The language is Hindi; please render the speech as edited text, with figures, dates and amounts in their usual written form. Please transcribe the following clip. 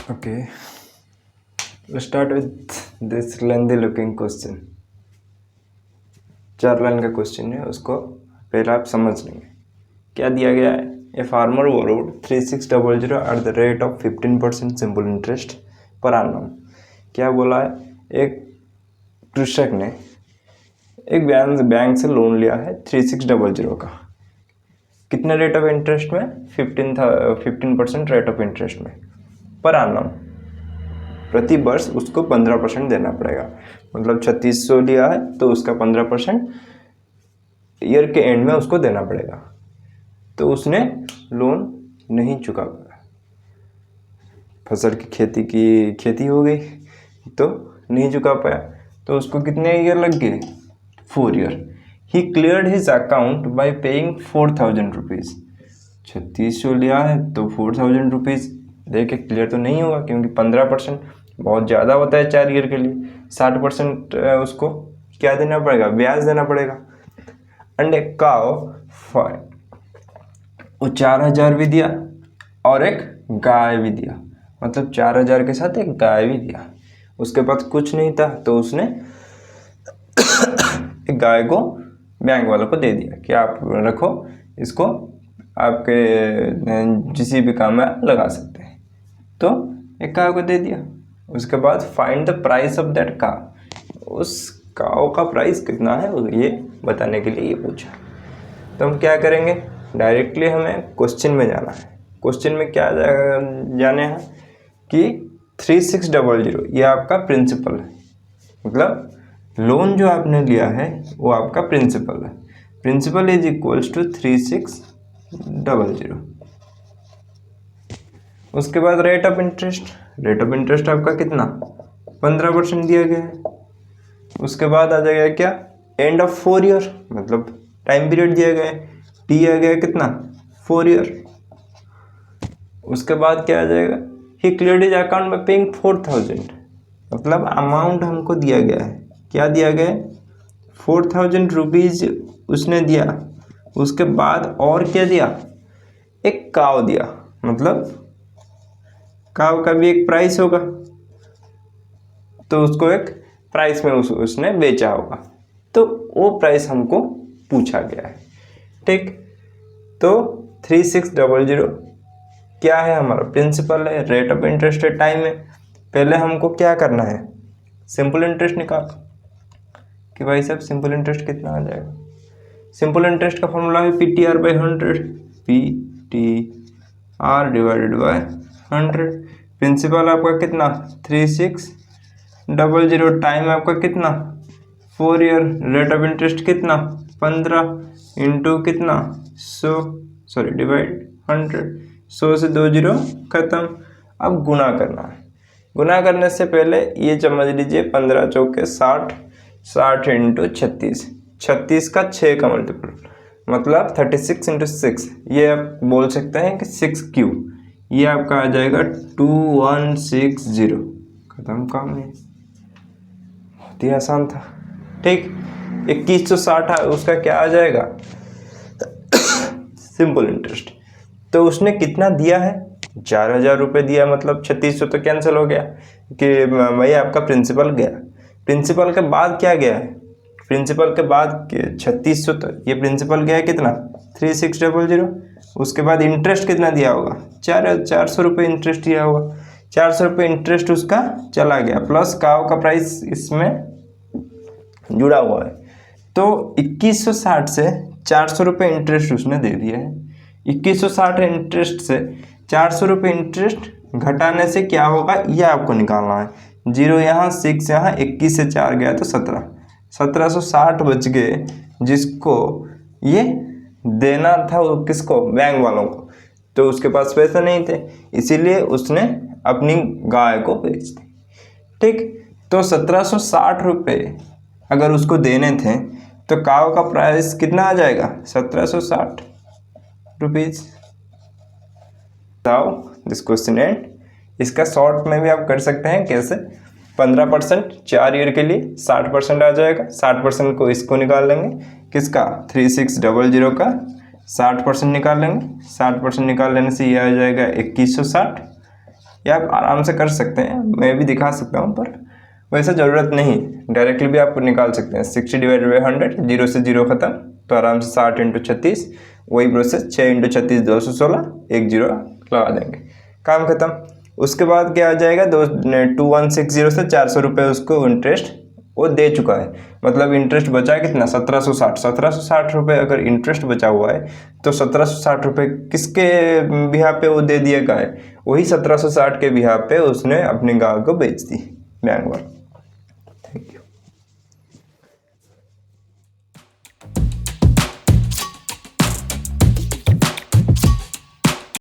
Okay, let's start with this lengthy looking question. 4 line का क्वेश्चन है, उसको पहले आप समझ लेंगे। क्या दिया गया है? A farmer borrowed 3600 at the rate of 15% simple interest पर annum। क्या बोला है? एक कृषक ने एक बैंक से लोन लिया है 3600 का। कितने रेट ऑफ इंटरेस्ट में? 15% रेट ऑफ इंटरेस्ट में पर annum। प्रति वर्ष उसको 15% देना पड़ेगा। मतलब 3600 लिया है तो उसका 15% ईयर के एंड में उसको देना पड़ेगा। तो उसने लोन नहीं चुका पाया, फसल की खेती हो गई तो नहीं चुका पाया, तो उसको कितने ईयर लग गए? 4 year. He cleared his account by paying 4000 rupees. 3600 लिया है तो 4000 रुपीज़ दे के क्लियर तो नहीं होगा, क्योंकि 15% बहुत ज़्यादा होता है 4 ईयर के लिए। 60% उसको क्या देना पड़ेगा? ब्याज देना पड़ेगा। एंड ए काउ फाइन, वो 4000 भी दिया और एक गाय भी दिया। मतलब 4000 के साथ एक गाय भी दिया। उसके पास कुछ नहीं था तो उसने एक गाय को बैंक वालों को दे दिया कि आप रखो, इसको आपके किसी भी काम में लगा सकते हैं। तो एक काव को दे दिया। उसके बाद find the price of that काव। उस काव का प्राइस कितना है ये बताने के लिए ये पूछा। तो हम क्या करेंगे? डायरेक्टली हमें क्वेश्चन में जाना है। क्वेश्चन में क्या जाने हैं कि 3600 ये आपका प्रिंसिपल है। मतलब लोन जो आपने लिया है वो आपका प्रिंसिपल है। Principal is equals to 3600। उसके बाद rate of interest. Rate of interest आपका कितना? 15% दिया गया है। उसके बाद आ जाएगा क्या? एंड ऑफ 4 ईयर, मतलब टाइम पीरियड दिया गया है। टी आ गया कितना? 4 ईयर। उसके बाद क्या आ जाएगा? ही क्लियर्ड हिज अकाउंट में पेइंग 4000। मतलब अमाउंट हमको दिया गया है। क्या दिया गया है? 4000 रुपीज़ उसने दिया। उसके बाद और क्या दिया? एक काव दिया। मतलब काव का भी एक प्राइस होगा, तो उसको एक प्राइस में उसने बेचा होगा, तो वो प्राइस हमको पूछा गया है। ठीक, तो 3600 क्या है? हमारा प्रिंसिपल है, रेट ऑफ इंटरेस्ट है, टाइम है। पहले हमको क्या करना है? सिंपल इंटरेस्ट निकाल कि भाई साहब सिंपल इंटरेस्ट कितना आ जाएगा। सिंपल इंटरेस्ट का फॉर्मूला है PTR/100। PTR divided by 100। Principal आपका कितना? 3600। टाइम आपका कितना? 4 ईयर। रेट ऑफ इंटरेस्ट कितना? 15 इंटू कितना? 100, सॉरी डिवाइड 100। 100 से 2 जीरो खत्म। अब गुना करना है। गुना करने से पहले ये समझ लीजिए 15 चौके 60, 60 इंटू 36, 36 का 6 का मल्टीपल, मतलब 36 इंटू 6। ये आप बोल सकते हैं कि 6 क्यूब। ये आपका आ जाएगा 2160। खत्म काम। नहीं, बहुत ही आसान था। ठीक, 2160 उसका क्या आ जाएगा? Simple interest. तो उसने कितना दिया है? 4000 रुपये दिया। मतलब 3600 तो कैंसिल हो गया कि भाई आपका प्रिंसिपल गया। प्रिंसिपल के बाद क्या गया है? प्रिंसिपल के बाद 3600, तो ये प्रिंसिपल गया है कितना? 3600। उसके बाद इंटरेस्ट कितना दिया होगा? 400 रुपये इंटरेस्ट दिया होगा। 400 रुपये इंटरेस्ट उसका चला गया, प्लस काव का प्राइस इसमें जुड़ा हुआ है। तो 2160 से 400 रुपये इंटरेस्ट उसने दे दिया है। 2160 इंटरेस्ट से 400 रुपये इंटरेस्ट घटाने से क्या होगा ये आपको निकालना है। 0 यहाँ, 6 यहाँ, 21 से 4 गया तो 17, 1760 बच गए, जिसको ये देना था वो किसको? बैंक वालों को। तो उसके पास पैसे नहीं थे, इसीलिए उसने अपनी गाय को बेच दी। ठीक, तो 1760 रुपये अगर उसको देने थे तो काव का प्राइस कितना आ जाएगा? 1760 रुपीज़। बताओ दिस क्वेश्चन एंड। इसका शॉर्ट में भी आप कर सकते हैं। कैसे? 15% 4 ईयर के लिए 60% आ जाएगा। 60% को इसको निकाल लेंगे, किसका? 3600 का 60% निकाल लेंगे। 60% निकाल लेने से ये आ जाएगा 2160। ये आप आराम से कर सकते हैं, मैं भी दिखा सकता हूँ, पर वैसा ज़रूरत नहीं, डायरेक्टली भी आप निकाल सकते हैं। 60 डिवाइडेड बाई 100, 0 से 0 खत्म, तो आराम से 60 × 36, वही प्रोसेस 6 × 36 216, एक जीरो लगा देंगे, काम खत्म। उसके बाद क्या आ जाएगा, 2160 से 400 रुपये उसको इंटरेस्ट वो दे चुका है, मतलब इंटरेस्ट बचा है कितना, 1760 रुपये अगर इंटरेस्ट बचा हुआ है तो 1760 रुपये किसके बिहार पे वो दे दिया गाय, वही 1760 के बिहार पे उसने अपनी गाय को बेच दी बैंक वाला।